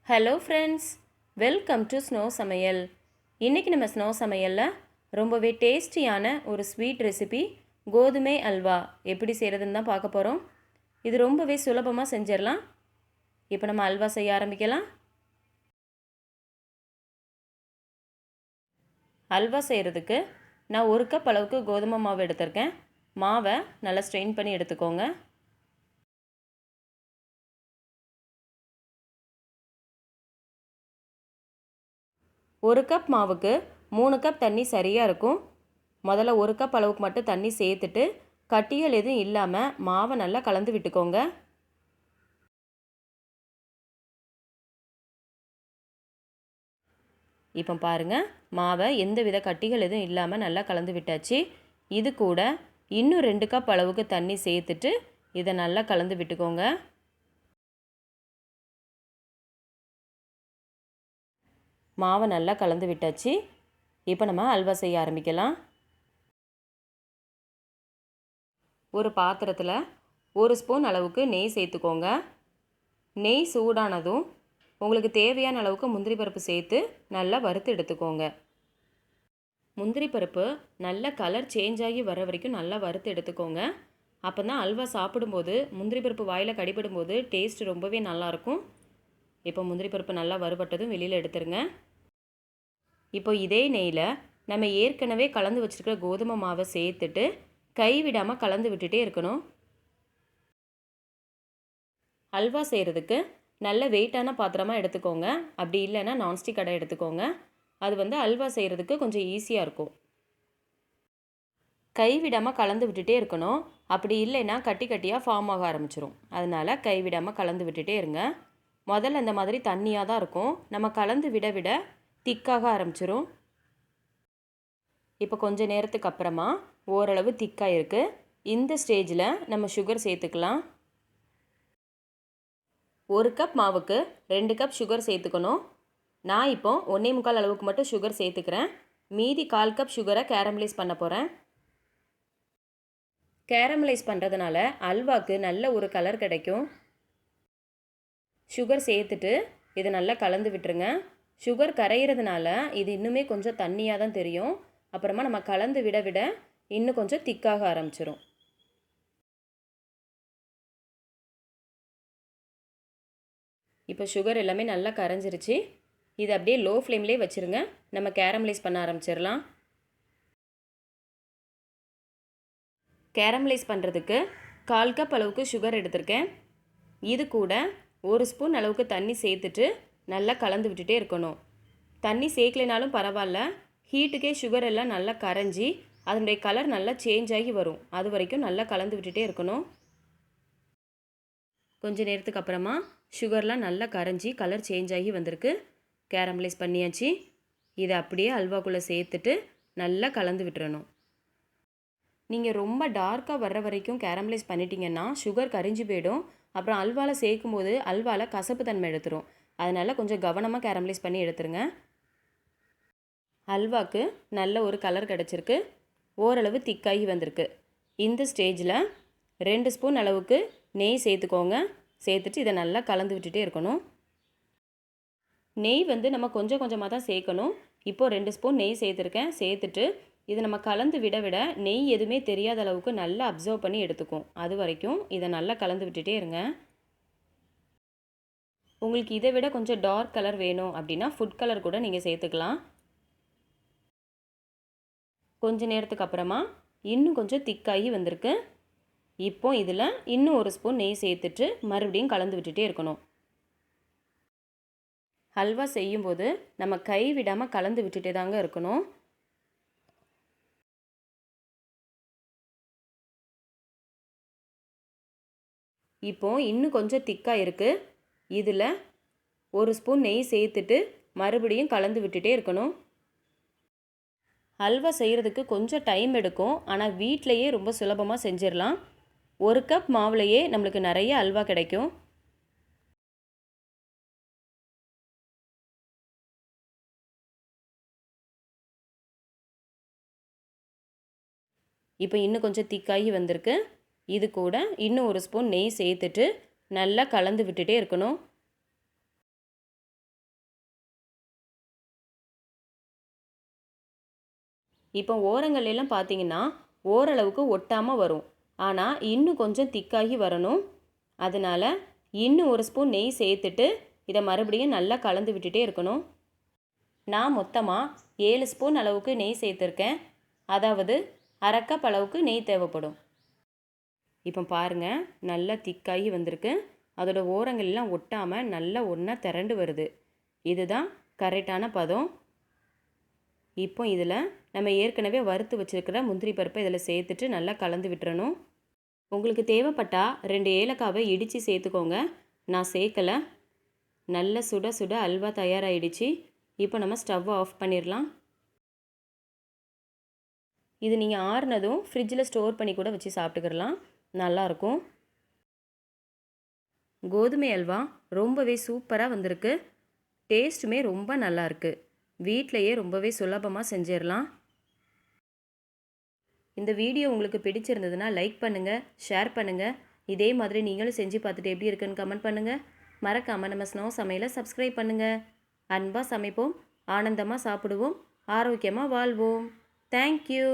Hello friends, welcome to snow சமையல். இன்றைக்கி நம்ம ஸ்னோ சமையலில் ரொம்பவே டேஸ்டியான ஒரு ஸ்வீட் ரெசிபி கோதுமை அல்வா எப்படி செய்கிறதுன்னு தான் பார்க்க போகிறோம். இது ரொம்பவே சுலபமாக செஞ்சிடலாம். இப்போ நம்ம அல்வா செய்ய ஆரம்பிக்கலாம். அல்வா செய்கிறதுக்கு நான் 1 கப் அளவுக்கு கோதுமை மாவு எடுத்திருக்கேன். மாவை நல்லா ஸ்ட்ரெயின் பண்ணி எடுத்துக்கோங்க. ஒரு கப் மாவுக்கு 3 கப் தண்ணி சரியாக இருக்கும். முதல்ல 1 கப் அளவுக்கு மட்டும் தண்ணி சேர்த்துட்டு கட்டிகள் எதுவும் இல்லாமல் மாவை நல்லா கலந்து விட்டுக்கோங்க. இப்போ பாருங்கள், மாவை எந்த வித கட்டிகள் எதுவும் இல்லாமல் நல்லா கலந்து விட்டாச்சு. இது கூட இன்னும் 2 கப் அளவுக்கு தண்ணி சேர்த்துட்டு இதை நல்லா கலந்து விட்டுக்கோங்க. மாவை நல்லா கலந்து விட்டாச்சு. இப்போ நம்ம அல்வா செய்ய ஆரம்பிக்கலாம். ஒரு பாத்திரத்தில் 1 ஸ்பூன் அளவுக்கு நெய் சேர்த்துக்கோங்க. நெய் சூடானதும் உங்களுக்கு தேவையான அளவுக்கு முந்திரி பருப்பு சேர்த்து நல்லா வறுத்து எடுத்துக்கோங்க. முந்திரி பருப்பு நல்ல கலர் சேஞ்ச் ஆகி வர வரைக்கும் நல்லா வறுத்து எடுத்துக்கோங்க. அப்போ தான் அல்வா சாப்பிடும்போது முந்திரி பருப்பு வாயில் கடிபடும்போது டேஸ்ட் ரொம்பவே நல்லாயிருக்கும். இப்போ முந்திரி பருப்பு நல்லா வறுபட்டதும் வெளியில் எடுத்துருங்க. இப்போ இதே நெய்யில் நம்ம ஏற்கனவே கலந்து வச்சுருக்கிற கோதுமை மாவை சேர்த்துட்டு கைவிடாமல் கலந்து விட்டுட்டே இருக்கணும். அல்வா செய்கிறதுக்கு நல்ல வெயிட்டான பாத்திரமாக எடுத்துக்கோங்க. அப்படி இல்லைன்னா நான்ஸ்டிக் கடை எடுத்துக்கோங்க. அது அல்வா செய்கிறதுக்கு கொஞ்சம் ஈஸியாக இருக்கும். கைவிடாமல் கலந்து விட்டுட்டே இருக்கணும். அப்படி இல்லைன்னா கட்டி கட்டியாக ஃபார்ம் ஆக ஆரம்பிச்சிடும். அதனால் கைவிடாமல் கலந்து விட்டுட்டே இருங்க. முதல்ல இந்த மாதிரி தண்ணியாக தான் இருக்கும். நம்ம கலந்து விட விட திக்காக ஆரம்பிச்சிடும். இப்போ கொஞ்சம் நேரத்துக்கு அப்புறமா ஓரளவு திக்காக இருக்குது. இந்த ஸ்டேஜில் நம்ம சுகர் சேர்த்துக்கலாம். 1 கப் மாவுக்கு 2 கப் சுகர் சேர்த்துக்கணும். நான் இப்போ 1.25 அளவுக்கு மட்டும் சுகர் சேர்த்துக்கிறேன். மீதி 1/4 கப் சுகரை கேரமலைஸ் பண்ண போகிறேன். கேரமலைஸ் பண்ணுறதுனால அல்வாக்கு நல்ல ஒரு கலர் கிடைக்கும். சுகர் சேர்த்துட்டு இதை நல்லா கலந்து விட்டுருங்க. சுகர் கரைகிறதுனால இது இன்னுமே கொஞ்சம் தண்ணியாக தான் தெரியும். அப்புறமா நம்ம கலந்து விட விட இன்னும் கொஞ்சம் திக்காக ஆரம்பிச்சிடும். இப்போ சுகர் எல்லாமே நல்லா கரைஞ்சிருச்சு. இது அப்படியே லோ ஃப்ளேம்லேயே வச்சுருங்க. நம்ம கேரமலைஸ் பண்ண ஆரம்பிச்சிடலாம். கேரமலைஸ் பண்ணுறதுக்கு 1/4 கப் அளவுக்கு சுகர் எடுத்திருக்கேன். இது கூட 1 ஸ்பூன் அளவுக்கு தண்ணி சேர்த்துட்டு நல்லா கலந்து விட்டுட்டே இருக்கணும். தண்ணி சேர்க்கலைனாலும் பரவாயில்ல, ஹீட்டுக்கே சுகர் எல்லாம் நல்லா கரைஞ்சி அதனுடைய கலர் நல்லா சேஞ்ச் ஆகி வரும். அது வரைக்கும் நல்லா கலந்து விட்டுட்டே இருக்கணும். கொஞ்சம் நேரத்துக்கு அப்புறமா சுகர்லாம் நல்லா கரைஞ்சி கலர் சேஞ்ச் ஆகி வந்திருக்கு. கேரமலைஸ் பண்ணியாச்சு. இதை அப்படியே அல்வாக்குள்ளே சேர்த்துட்டு நல்லா கலந்து விட்டுறணும். நீங்கள் ரொம்ப டார்க்காக வர்ற வரைக்கும் கேரமலைஸ் பண்ணிட்டீங்கன்னா சுகர் கரிஞ்சு போயிடும். அப்புறம் அல்வாவில் சேர்க்கும்போது அல்வாவில் கசப்பு தன்மை எடுத்துரும். அதனால் கொஞ்சம் கவனமாக கேரமலைஸ் பண்ணி எடுத்துருங்க. அல்வாக்கு நல்ல ஒரு கலர் கிடச்சிருக்கு. ஓரளவு திக்காகி வந்திருக்கு. இந்த ஸ்டேஜில் 2 ஸ்பூன் அளவுக்கு நெய் சேர்த்துக்கோங்க. சேர்த்துட்டு இதை நல்லா கலந்து விட்டுட்டே இருக்கணும். நெய் நம்ம கொஞ்சம் கொஞ்சமாக தான் சேர்க்கணும். இப்போது 2 ஸ்பூன் நெய் சேர்த்துருக்கேன். சேர்த்துட்டு இதை நம்ம கலந்து விட விட நெய் எதுவுமே தெரியாத அளவுக்கு நல்லா அப்சர்வ் பண்ணி எடுத்துக்கும். அது வரைக்கும் இதை நல்லா கலந்து விட்டுட்டே இருங்க. உங்களுக்கு இதை விட கொஞ்சம் டார்க் கலர் வேணும் அப்படின்னா ஃபுட் கலர் கூட நீங்கள் சேர்த்துக்கலாம். கொஞ்ச நேரத்துக்கு அப்புறமா இன்னும் கொஞ்சம் திக்காகி வந்திருக்கு. இப்போ இதில் இன்னும் 1 ஸ்பூன் நெய் சேர்த்துட்டு மறுபடியும் கலந்து விட்டுட்டே இருக்கணும். ஹல்வா செய்யும்போது நம்ம கை விடாமல் கலந்து விட்டுட்டே தாங்க இருக்கணும். இப்போ இன்னும் கொஞ்சம் திக்காக இருக்குது. இதில் 1 ஸ்பூன் நெய் சேர்த்துட்டு மறுபடியும் கலந்து விட்டுட்டே இருக்கணும். ஹல்வா செய்கிறதுக்கு கொஞ்சம் டைம் எடுக்கும். ஆனால் வீட்டிலையே ரொம்ப சுலபமாக செஞ்சிடலாம். 1 கப் மாவுலையே நம்மளுக்கு நிறைய அல்வா கிடைக்கும். இப்போ இன்னும் கொஞ்சம் திக்காகி வந்திருக்கு. இது கூட இன்னும் 1 ஸ்பூன் நெய் சேர்த்துட்டு நல்லா கலந்து விட்டுட்டே இருக்கணும். இப்போ ஓரங்கள் எல்லாம் பார்த்தீங்கன்னா ஓரளவுக்கு ஒட்டாமல் வரும். ஆனால் இன்னும் கொஞ்சம் திக்காகி வரணும். அதனால் இன்னும் ஒரு ஸ்பூன் நெய் சேர்த்துட்டு இதை மறுபடியும் நல்லா கலந்து விட்டுட்டே இருக்கணும். நான் மொத்தமாக 7 ஸ்பூன் அளவுக்கு நெய் சேர்த்துருக்கேன். அதாவது அரை கப் அளவுக்கு நெய் தேவைப்படும். இப்போ பாருங்கள், நல்லா திக்காகி வந்திருக்கு. அதோட ஓரங்கள் எல்லாம் ஒட்டாமல் நல்லா ஒன்றா திரண்டு வருது. இதுதான் கரெக்டான பதம். இப்போ இதில் நம்ம ஏற்கனவே வறுத்து வச்சுருக்கிற முந்திரி பருப்பை இதில் சேர்த்துட்டு நல்லா கலந்து விட்டுறணும். உங்களுக்கு தேவைப்பட்டால் 2 ஏலக்காவை இடித்து சேர்த்துக்கோங்க. நான் சேர்க்கலை. நல்ல சுட சுட அல்வா தயாராகிடுச்சு. இப்போ நம்ம ஸ்டவ்வை ஆஃப் பண்ணிடலாம். இது நீங்கள் ஆறுனதும் ஃப்ரிட்ஜில் ஸ்டோர் பண்ணி கூட வச்சு சாப்பிட்டுக்கிடலாம். நல்லாயிருக்கும். கோதுமை அல்வா ரொம்பவே சூப்பராக வந்திருக்கு. டேஸ்ட்டுமே ரொம்ப நல்லாயிருக்கு. வீட்டிலையே ரொம்பவே சுலபமாக செஞ்சிடலாம். இந்த வீடியோ உங்களுக்கு பிடிச்சிருந்ததுன்னா லைக் பண்ணுங்கள், ஷேர் பண்ணுங்கள். இதே மாதிரி நீங்களும் செஞ்சு பார்த்துட்டு எப்படி இருக்குன்னு கமெண்ட் பண்ணுங்கள். மறக்காமல் நம்ம ஸ்னோ சமையலை சப்ஸ்கிரைப் பண்ணுங்கள். அன்பாக சமைப்போம், ஆனந்தமாக சாப்பிடுவோம், ஆரோக்கியமாக வாழ்வோம். தேங்க்யூ.